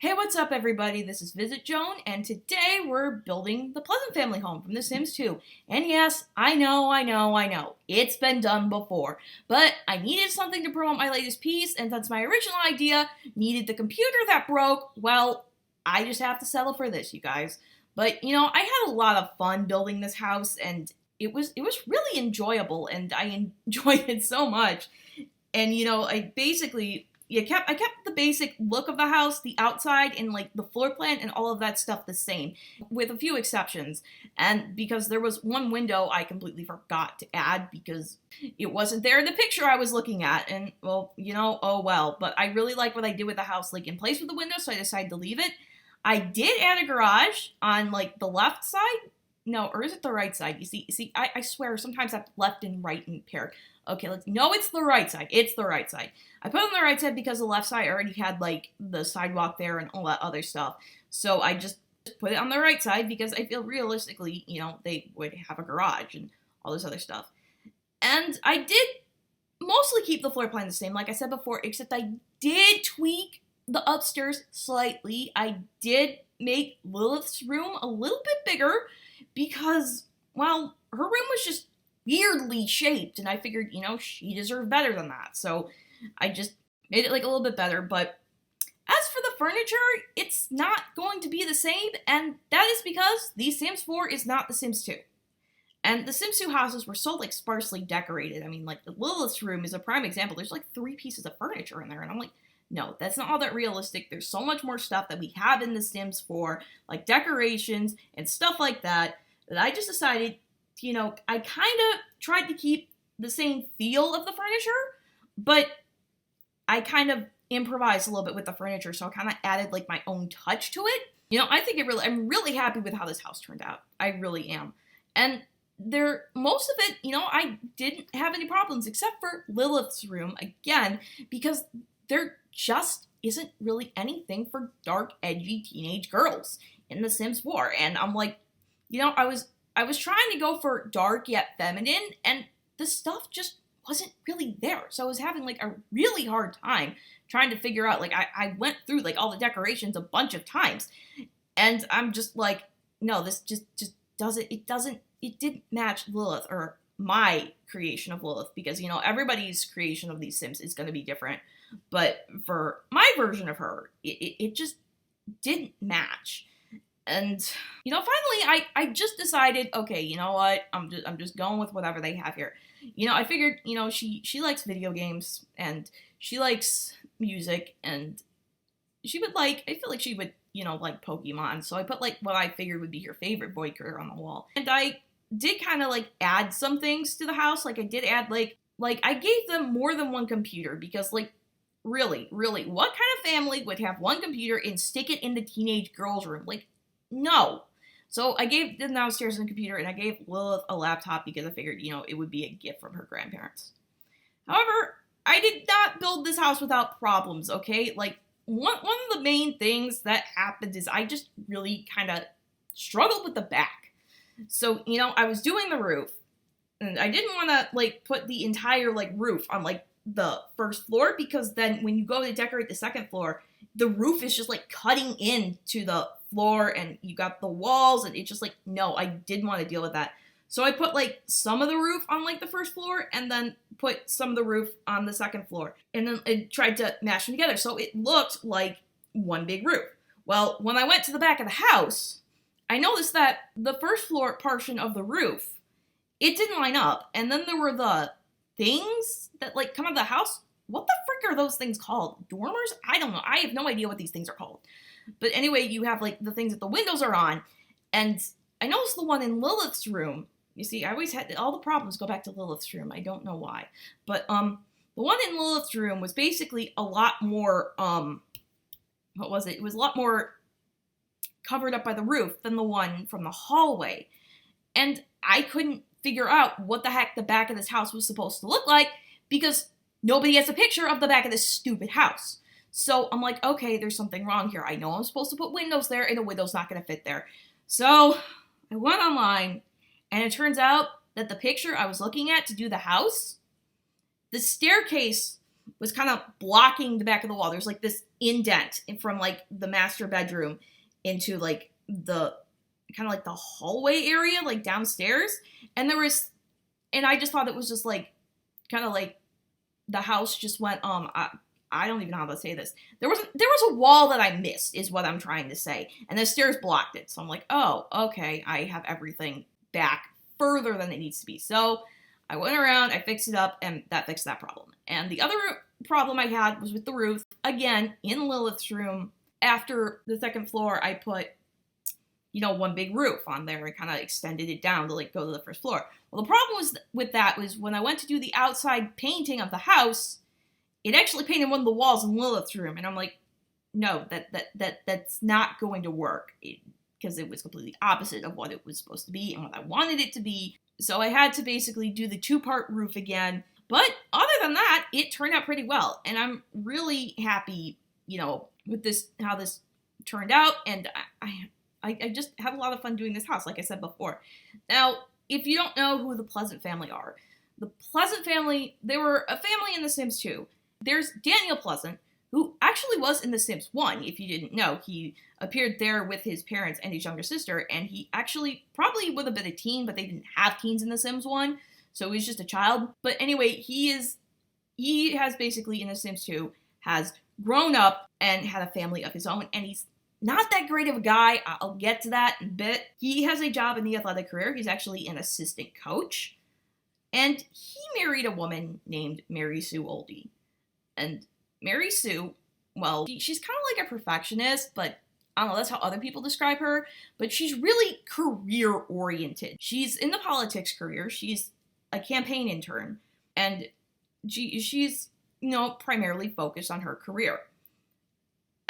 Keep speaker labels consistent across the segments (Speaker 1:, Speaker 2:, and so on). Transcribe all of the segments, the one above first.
Speaker 1: Hey, what's up, everybody? This is VisitJoan, and today we're building the Pleasant Family home from The Sims 2. And yes, I know. It's been done before. But I needed something to promote my latest piece, and since my original idea needed the computer that broke, well, I just have to settle for this, you guys. But, I had a lot of fun building this house, and it was really enjoyable, and I enjoyed it so much. And, I kept the basic look of the house, the outside, and like the floor plan and all of that stuff the same, with a few exceptions. And because there was one window I completely forgot to add because it wasn't there in the picture I was looking at. And well, oh well. But I really like what I did with the house, like in place with the window, so I decided to leave it. I did add a garage on like the left side. No, or is it the right side? I swear sometimes that left and right impaired. Okay, no, it's the right side. It's the right side. I put it on the right side because the left side already had like the sidewalk there and all that other stuff. So I just put it on the right side because I feel realistically, they would have a garage and all this other stuff. And I did mostly keep the floor plan the same, like I said before, except I did tweak the upstairs slightly. I did make Lilith's room a little bit bigger because, well, her room was just weirdly shaped, and I figured, she deserved better than that. So I just made it like a little bit better. But as for the furniture, it's not going to be the same, and that is because The Sims 4 is not The Sims 2. And the Sims 2 houses were so like sparsely decorated. I mean, like the Lilith's room is a prime example. There's like 3 pieces of furniture in there, and I'm like, no, that's not all that realistic. There's so much more stuff that we have in The Sims 4, like decorations and stuff like that I just decided, I kind of tried to keep the same feel of the furniture, but I kind of improvised a little bit with the furniture, so I kind of added like my own touch to it. I'm really happy with how this house turned out. I really am. And most of it, I didn't have any problems except for Lilith's room, again, because there just isn't really anything for dark, edgy teenage girls in The Sims 4. And I'm like, I was trying to go for dark yet feminine, and the stuff just wasn't really there. So I was having like a really hard time trying to figure out, like, I went through like all the decorations a bunch of times, and I'm just like, no, this just it didn't match Lilith or my creation of Lilith, because, everybody's creation of these Sims is going to be different. But for my version of her, it just didn't match. And, finally, I just decided, okay, you know what, I'm just going with whatever they have here. I figured, she likes video games, and she likes music, and I feel like she would, like Pokemon. So I put, like, what I figured would be her favorite boy character on the wall. And I did kind of, like, add some things to the house. Like, I did add, like, I gave them more than one computer, because, like, really, what kind of family would have one computer and stick it in the teenage girl's room? Like, no. So I gave them downstairs a computer, and I gave Lilith a laptop because I figured, it would be a gift from her grandparents. However, I did not build this house without problems, okay? Like, one of the main things that happened is I just really kind of struggled with the back. So, I was doing the roof, and I didn't want to, like, put the entire, like, roof on, like, the first floor, because then when you go to decorate the second floor, the roof is just, like, cutting into the floor, and you got the walls, and it's just like, no, I didn't want to deal with that. So I put like some of the roof on like the first floor, and then put some of the roof on the second floor, and then I tried to mash them together so it looked like one big roof. Well, when I went to the back of the house, I noticed that the first floor portion of the roof, it didn't line up, and then there were the things that like come out of the house. What the frick are those things called? Dormers? I don't know. I have no idea what these things are called. But anyway, you have, like, the things that the windows are on, and I noticed the one in Lilith's room. You see, I always had, all the problems go back to Lilith's room. I don't know why. But, the one in Lilith's room was basically a lot more, what was it? It was a lot more covered up by the roof than the one from the hallway. And I couldn't figure out what the heck the back of this house was supposed to look like, because nobody has a picture of the back of this stupid house. So I'm like, okay, there's something wrong here. I know I'm supposed to put windows there, and the window's not going to fit there. So I went online, and it turns out that the picture I was looking at to do the house, the staircase was kind of blocking the back of the wall. There's like this indent from like the master bedroom into like the kind of like the hallway area, like downstairs. And I just thought it was just like kind of like the house just went, I don't even know how to say this. There was a wall that I missed, is what I'm trying to say. And the stairs blocked it. So I'm like, oh, okay, I have everything back further than it needs to be. So I went around, I fixed it up, and that fixed that problem. And the other problem I had was with the roof. Again, in Lilith's room, after the second floor, I put, one big roof on there and kind of extended it down to like go to the first floor. Well, the problem with that was when I went to do the outside painting of the house, it actually painted one of the walls in Lilith's room, and I'm like, no, that's not going to work, because it was completely opposite of what it was supposed to be and what I wanted it to be. So I had to basically do the 2-part roof again. But other than that, it turned out pretty well, and I'm really happy, with this, how this turned out, and I just had a lot of fun doing this house, like I said before. Now, if you don't know who the Pleasant family are, the Pleasant family, they were a family in The Sims 2. There's Daniel Pleasant, who actually was in The Sims 1, if you didn't know. He appeared there with his parents and his younger sister, and he actually probably would have been a teen, but they didn't have teens in The Sims 1, so he was just a child. But anyway, he has basically, in The Sims 2, has grown up and had a family of his own, and he's not that great of a guy. I'll get to that in a bit. He has a job in the athletic career. He's actually an assistant coach. And he married a woman named Mary Sue Oldie. And Mary Sue, well, she's kind of like a perfectionist, but I don't know, that's how other people describe her. But she's really career-oriented. She's in the politics career. She's a campaign intern. And she's, primarily focused on her career.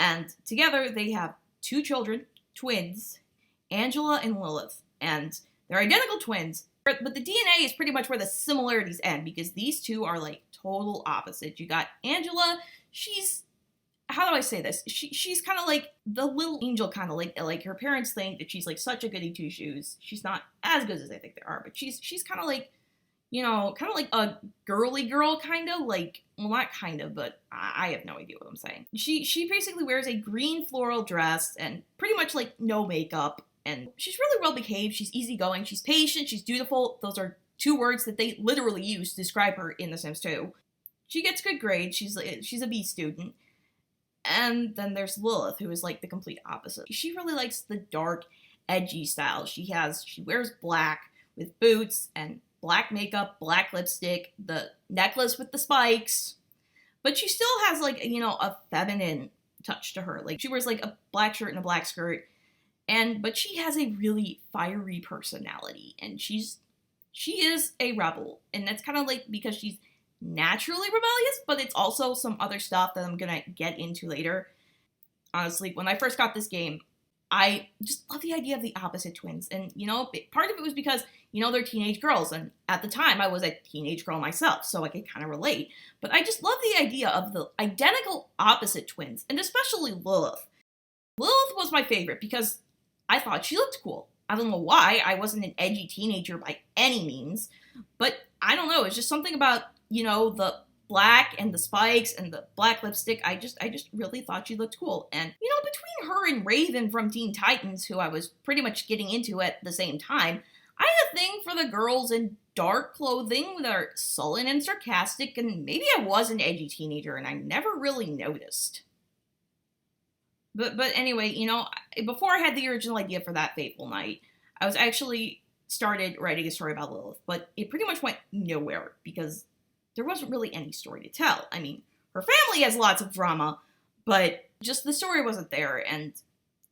Speaker 1: And together they have 2 children, twins, Angela and Lilith. And they're identical twins, but the DNA is pretty much where the similarities end, because these two are like total opposites. You got Angela, how do I say this? She's kind of like the little angel, kind of like her parents think that she's like such a goody 2-shoes. She's not as good as they think they are, but she's kind of like, kind of like a girly girl, kind of like, well, not kind of, but I have no idea what I'm saying. She basically wears a green floral dress and pretty much like no makeup, and she's really well behaved. She's easygoing, she's patient, she's dutiful. Those are 2 words that they literally use to describe her in The Sims 2. She gets good grades. She's a B student. And then there's Lilith, who is like the complete opposite. She really likes the dark, edgy style. She wears black with boots and black makeup, black lipstick, the necklace with the spikes. But she still has like, a feminine touch to her. Like she wears like a black shirt and a black skirt. But she has a really fiery personality. And she is a rebel. And that's kind of like because she's naturally rebellious, but it's also some other stuff that I'm gonna get into later. Honestly, when I first got this game, I just love the idea of the opposite twins. And, part of it was because, they're teenage girls. And at the time, I was a teenage girl myself, so I could kind of relate. But I just love the idea of the identical opposite twins, and especially Lilith. Lilith was my favorite because I thought she looked cool. I don't know why. I wasn't an edgy teenager by any means. But I don't know. It's just something about, the black and the spikes and the black lipstick. I just really thought she looked cool. And, between her and Raven from Teen Titans, who I was pretty much getting into at the same time, I had a thing for the girls in dark clothing that are sullen and sarcastic, and maybe I was an edgy teenager and I never really noticed. But anyway, before I had the original idea for that fateful night, I was actually started writing a story about Lilith, but it pretty much went nowhere because there wasn't really any story to tell. I mean, her family has lots of drama, but just the story wasn't there. And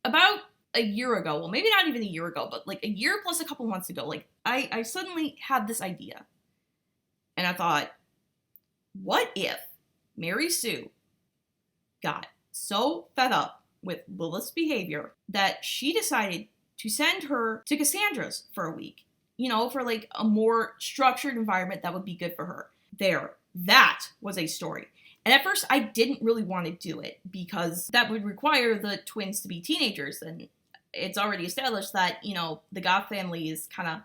Speaker 1: about a year ago, well, maybe not even a year ago, but like a year plus a couple months ago, like I suddenly had this idea. And I thought, what if Mary Sue got so fed up with Lilith's behavior that she decided to send her to Cassandra's for a week, for like a more structured environment that would be good for her. That was a story. And at first I didn't really want to do it because that would require the twins to be teenagers. And it's already established that, the Goth family is kind of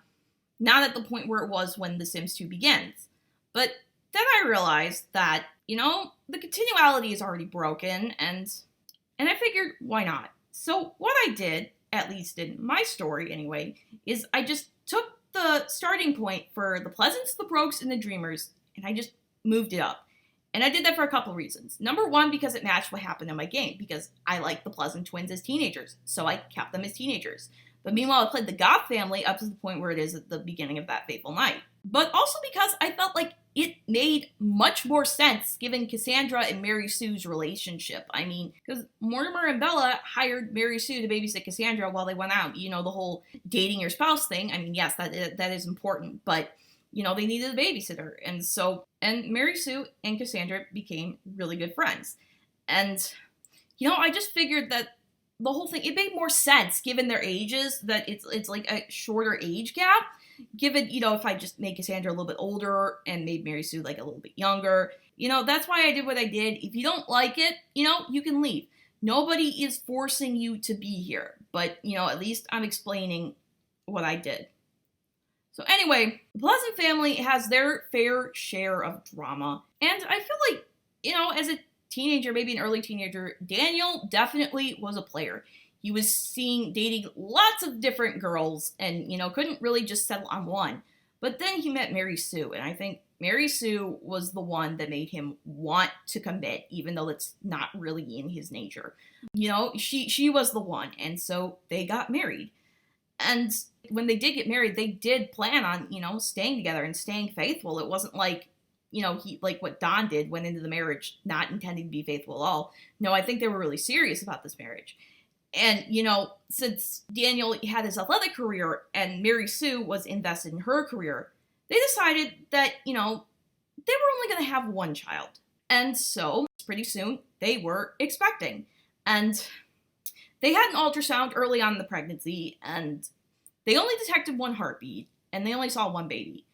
Speaker 1: not at the point where it was when The Sims 2 begins. But then I realized that, the continuality is already broken, and I figured, why not? So what I did, at least in my story anyway, is I just took the starting point for the Pleasants, the Brokes, and the Dreamers, and I just moved it up. And I did that for a couple reasons. Number one, because it matched what happened in my game, because I liked the Pleasant twins as teenagers, so I kept them as teenagers. But meanwhile, I played the Goth family up to the point where it is at the beginning of that fateful night. But also because I felt like it made much more sense given Cassandra and Mary Sue's relationship. I mean, because Mortimer and Bella hired Mary Sue to babysit Cassandra while they went out. The whole dating your spouse thing. I mean, yes, that is important, but they needed a babysitter. And Mary Sue and Cassandra became really good friends. And, I just figured that the whole thing, it made more sense given their ages, that it's like a shorter age gap. Given, if I just made Cassandra a little bit older and made Mary Sue like a little bit younger, that's why I did what I did. If you don't like it, you can leave. Nobody is forcing you to be here, but, at least I'm explaining what I did. So anyway, the Pleasant family has their fair share of drama, and I feel like, as a teenager, maybe an early teenager, Daniel definitely was a player. He was dating lots of different girls and, couldn't really just settle on one. But then he met Mary Sue, and I think Mary Sue was the one that made him want to commit, even though it's not really in his nature. She was the one, and so they got married. And when they did get married, they did plan on, staying together and staying faithful. It wasn't like, he, like what Don did, went into the marriage not intending to be faithful at all. No, I think they were really serious about this marriage. And, since Daniel had his athletic career and Mary Sue was invested in her career, they decided that, they were only going to have one child. And so, pretty soon, they were expecting. And they had an ultrasound early on in the pregnancy, and they only detected one heartbeat, and they only saw one baby.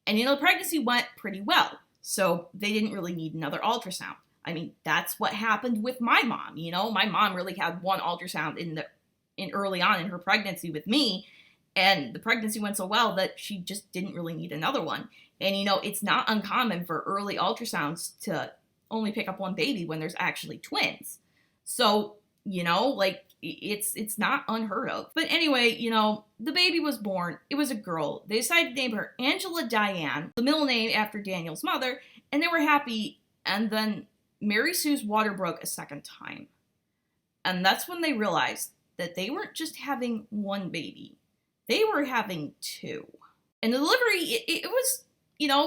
Speaker 1: And, the pregnancy went pretty well, so they didn't really need another ultrasound. I mean, that's what happened with my mom. My mom really had one ultrasound in early on in her pregnancy with me, and the pregnancy went so well that she just didn't really need another one. And it's not uncommon for early ultrasounds to only pick up one baby when there's actually twins. So, it's not unheard of. But anyway, the baby was born. It was a girl. They decided to name her Angela Diane, the middle name after Daniel's mother, and they were happy. And then Mary Sue's water broke a second time. And that's when they realized that they weren't just having one baby. They were having two. And the delivery, it was,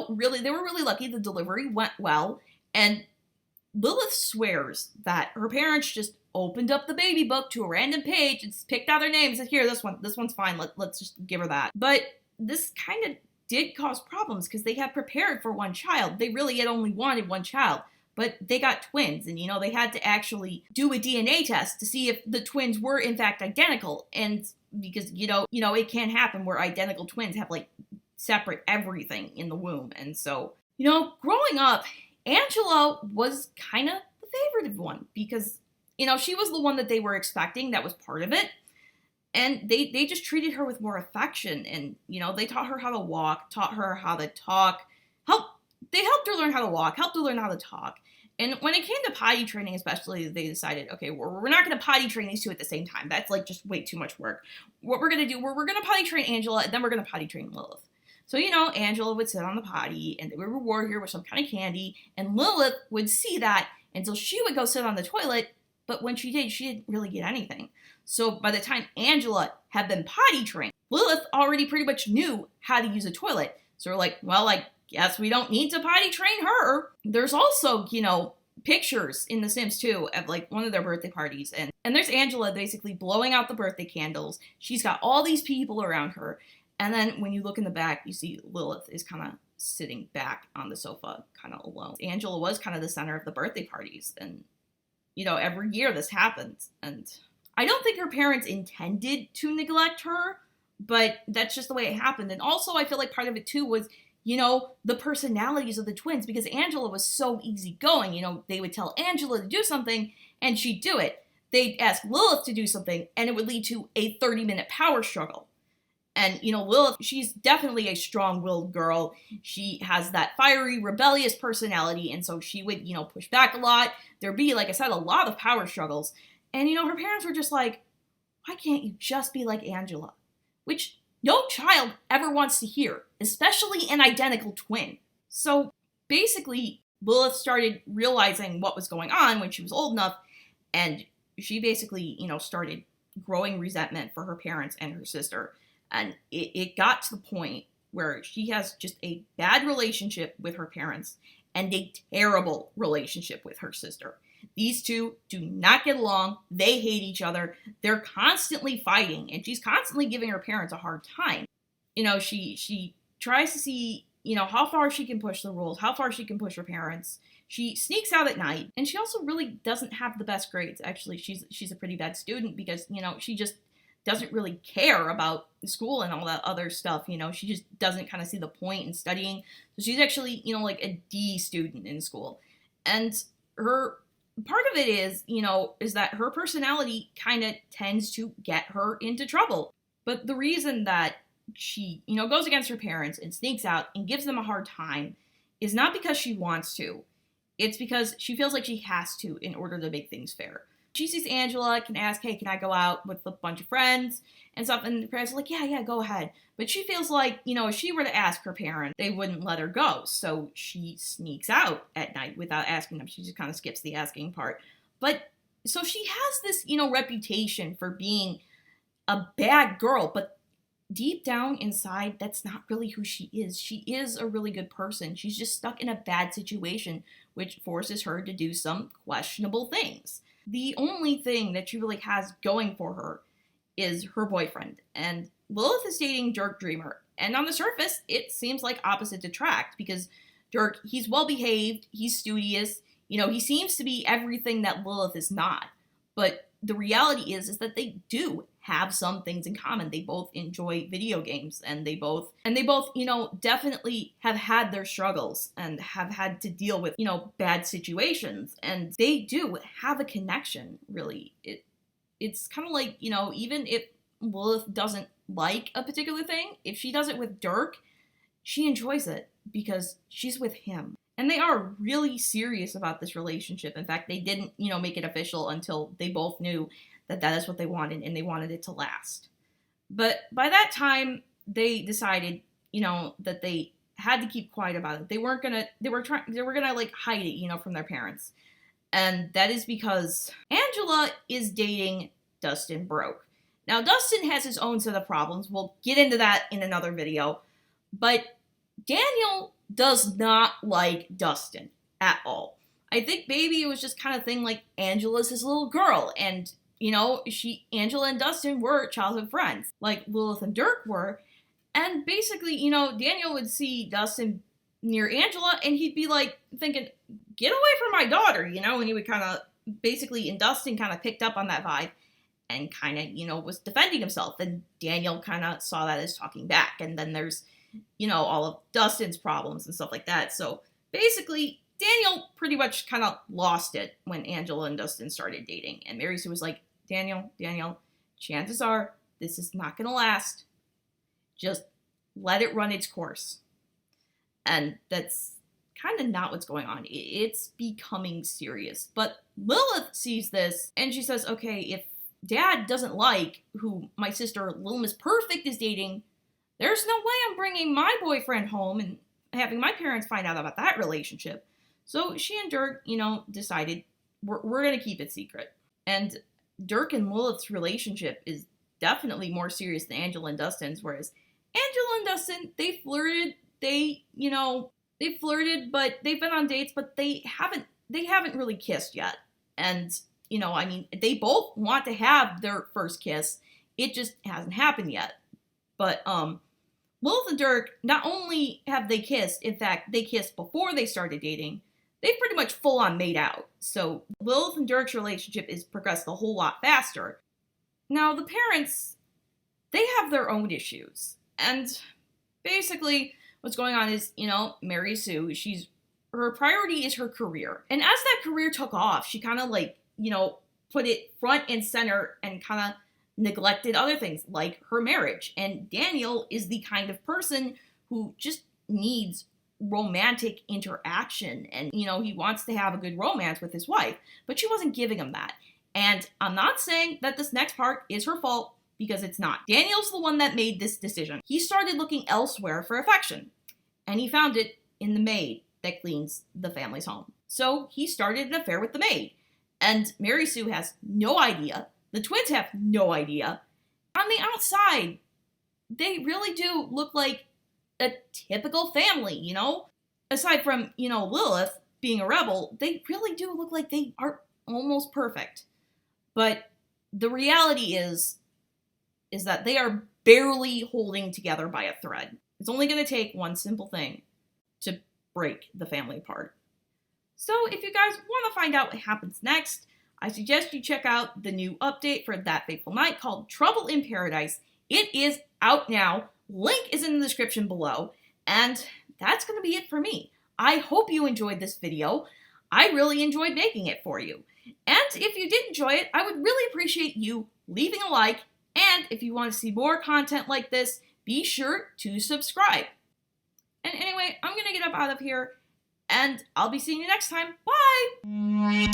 Speaker 1: really, they were really lucky. The delivery went well. And Lilith swears that her parents just opened up the baby book to a random page and picked out their names and said, here, this one's fine. Let's just give her that. But this kind of did cause problems because they had prepared for one child. They really had only wanted one child. But they got twins, and, they had to actually do a DNA test to see if the twins were, in fact, identical. And because, it can happen where identical twins have, separate everything in the womb. And so, growing up, Angela was kind of the favorite one because, she was the one that they were expecting. That was part of it. And they just treated her with more affection. And, they taught her how to walk, taught her how to talk. They helped her learn how to walk, helped her learn how to talk. And when it came to potty training especially, they decided, okay, we're not going to potty train these two at the same time. That's just way too much work. What we're going to do, we're going to potty train Angela, and then we're going to potty train Lilith. So, Angela would sit on the potty, and they would reward her with some kind of candy, and Lilith would see that, and so she would go sit on the toilet, but when she didn't really get anything. So by the time Angela had been potty trained, Lilith already pretty much knew how to use a toilet. So we're like, well, I guess we don't need to potty train her. There's also, pictures in The Sims 2 of one of their birthday parties. And there's Angela basically blowing out the birthday candles. She's got all these people around her. And then when you look in the back, you see Lilith is kind of sitting back on the sofa, kind of alone. Angela was kind of the center of the birthday parties. And, every year this happens. And I don't think her parents intended to neglect her, but that's just the way it happened. And also I feel like part of it too was, the personalities of the twins, because Angela was so easygoing. They would tell Angela to do something and she'd do it. They'd ask Lilith to do something and it would lead to a 30-minute power struggle. And, Lilith, she's definitely a strong-willed girl. She has that fiery, rebellious personality, and so she would, push back a lot. There'd be, like I said, a lot of power struggles. And, her parents were just like, why can't you just be like Angela? Which no child ever wants to hear, especially an identical twin. So basically, Lilith started realizing what was going on when she was old enough, and she basically, started growing resentment for her parents and her sister. And it got to the point where she has just a bad relationship with her parents and a terrible relationship with her sister. These two do not get along. They hate each other. They're constantly fighting, and she's constantly giving her parents a hard time. She tries to see, how far she can push the rules, how far she can push her parents. She sneaks out at night, and she also really doesn't have the best grades. Actually, she's a pretty bad student because, she just doesn't really care about school and all that other stuff. She just doesn't kind of see the point in studying. So she's actually, like a D student in school. And her part of it is that her personality kind of tends to get her into trouble. But the reason that she, goes against her parents and sneaks out and gives them a hard time is not because she wants to. It's because she feels like she has to in order to make things fair. She sees Angela, can ask, hey, can I go out with a bunch of friends and stuff? And the parents are like, yeah, go ahead. But she feels like, if she were to ask her parents, they wouldn't let her go. So she sneaks out at night without asking them. She just kind of skips the asking part. But so she has this, reputation for being a bad girl. But deep down inside, that's not really who she is. She is a really good person. She's just stuck in a bad situation, which forces her to do some questionable things. The only thing that she really has going for her is her boyfriend. And Lilith is dating Dirk Dreamer. And on the surface, it seems like opposites attract because Dirk, he's well-behaved, he's studious, he seems to be everything that Lilith is not. But the reality is that they do have some things in common. They both enjoy video games, and they both, definitely have had their struggles and have had to deal with, bad situations. And they do have a connection, really. It's kind of like, even if Lilith doesn't like a particular thing, if she does it with Dirk, she enjoys it because she's with him. And they are really serious about this relationship. In fact, they didn't, make it official until they both knew that is what they wanted, and they wanted it to last. But by that time, they decided, that they had to keep quiet about it. They were gonna like hide it, from their parents. And that is because Angela is dating Dustin Broke. Now, Dustin has his own set of problems. We'll get into that in another video. But Daniel does not like Dustin at all. I think maybe it was just kind of thing like Angela's his little girl, and Angela and Dustin were childhood friends, like Lilith and Dirk were. And basically, Daniel would see Dustin near Angela, and he'd be like thinking, get away from my daughter, and he would kind of basically, and Dustin kind of picked up on that vibe and kind of, was defending himself. And Daniel kind of saw that as talking back. And then there's, all of Dustin's problems and stuff like that. So basically, Daniel pretty much kind of lost it when Angela and Dustin started dating. And Mary Sue was like, Daniel, chances are this is not going to last. Just let it run its course. And that's kind of not what's going on. It's becoming serious. But Lilith sees this and she says, okay, if Dad doesn't like who my sister Little Miss Perfect is dating, there's no way I'm bringing my boyfriend home and having my parents find out about that relationship. So she and Dirk, decided we're going to keep it secret. And Dirk and Lilith's relationship is definitely more serious than Angela and Dustin's, whereas Angela and Dustin, they flirted, but they've been on dates, but they haven't really kissed yet. And, they both want to have their first kiss. It just hasn't happened yet. But, Lilith and Dirk, not only have they kissed, in fact, they kissed before they started dating, they've pretty much full on made out. So Lilith and Dirk's relationship is progressed a whole lot faster. Now, the parents, they have their own issues. And basically, what's going on is, Mary Sue, her priority is her career. And as that career took off, she kind of put it front and center and kind of neglected other things like her marriage. And Daniel is the kind of person who just needs romantic interaction. And, he wants to have a good romance with his wife, but she wasn't giving him that. And I'm not saying that this next part is her fault, because it's not. Daniel's the one that made this decision. He started looking elsewhere for affection, and he found it in the maid that cleans the family's home. So he started an affair with the maid. And Mary Sue has no idea. The twins have no idea. On the outside, they really do look like a typical family, Aside from, Lilith being a rebel, they really do look like they are almost perfect. But the reality is that they are barely holding together by a thread. It's only going to take one simple thing to break the family apart. So if you guys want to find out what happens next, I suggest you check out the new update for That Fateful Night called Trouble in Paradise. It is out now. Link is in the description below. And that's going to be it for me. I hope you enjoyed this video. I really enjoyed making it for you. And if you did enjoy it, I would really appreciate you leaving a like. And if you want to see more content like this, be sure to subscribe. And anyway, I'm going to get up out of here, and I'll be seeing you next time. Bye!